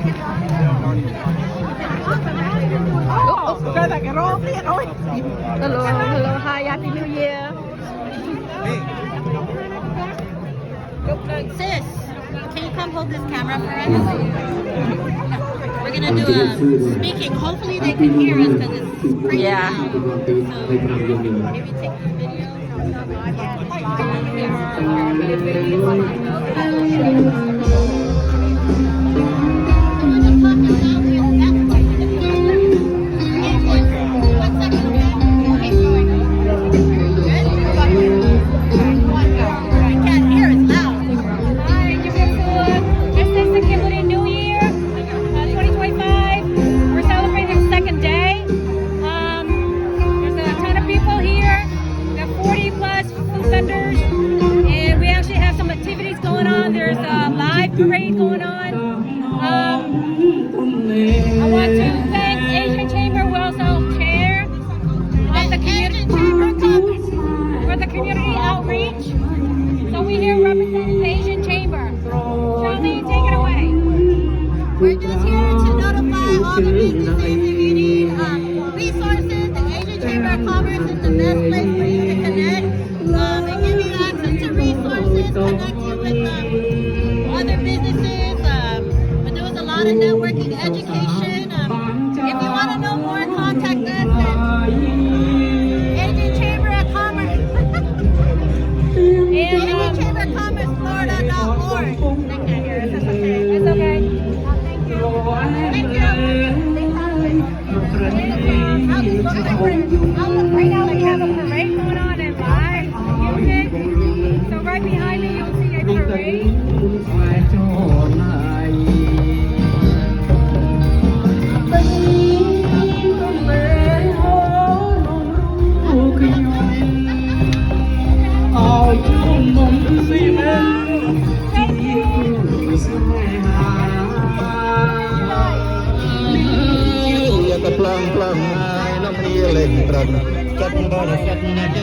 Hello, hello, hi, happy new year. Sis, can you come hold this camera for us? We're gonna do a speaking. Hopefully they can hear us because it's pretty loud. So maybe take the video. Parade going on. I want to thank Asian Chamber Wellsell Chair of the community for the community outreach. So we here represent the Asian Chamber. Charlene, take it away. We're just here to notify all the businesses if you need resources. The Asian Chamber of Commerce is the best place for you to connect. They give you access to resources, connect you with other businesses. But there was a lot of networking, education. If you want to know more, contact us at Asian Chamber of Commerce. Asian Chamber of Commerce, Florida.org. They can't hear us. It's okay. It's okay. Thank you. I'll look right now. They have a parade going on and live music. So right behind me, you'll see a parade. Pelan-pelan nak menilai terang cat baru cat nanti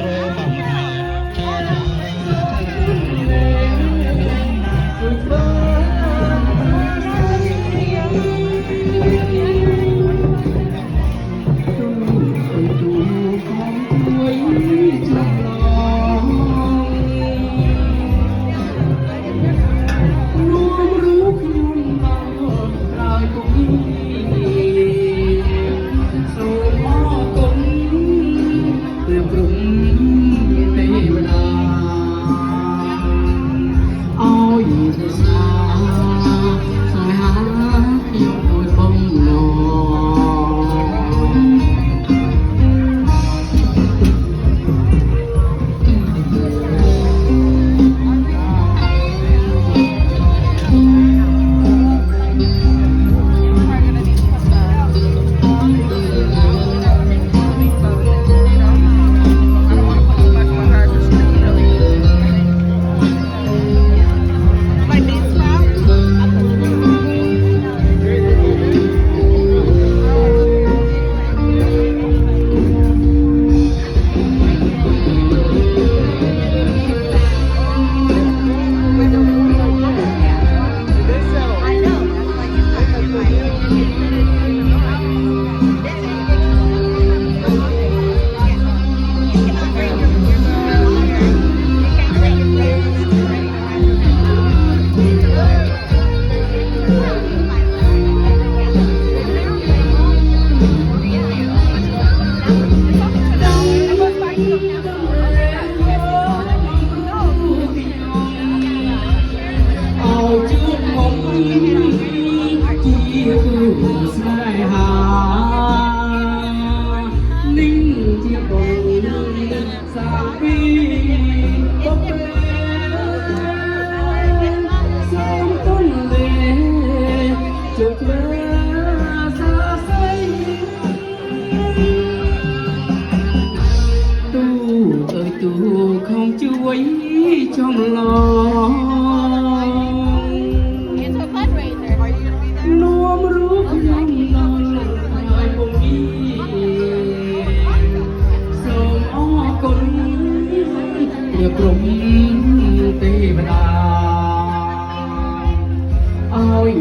Ôi,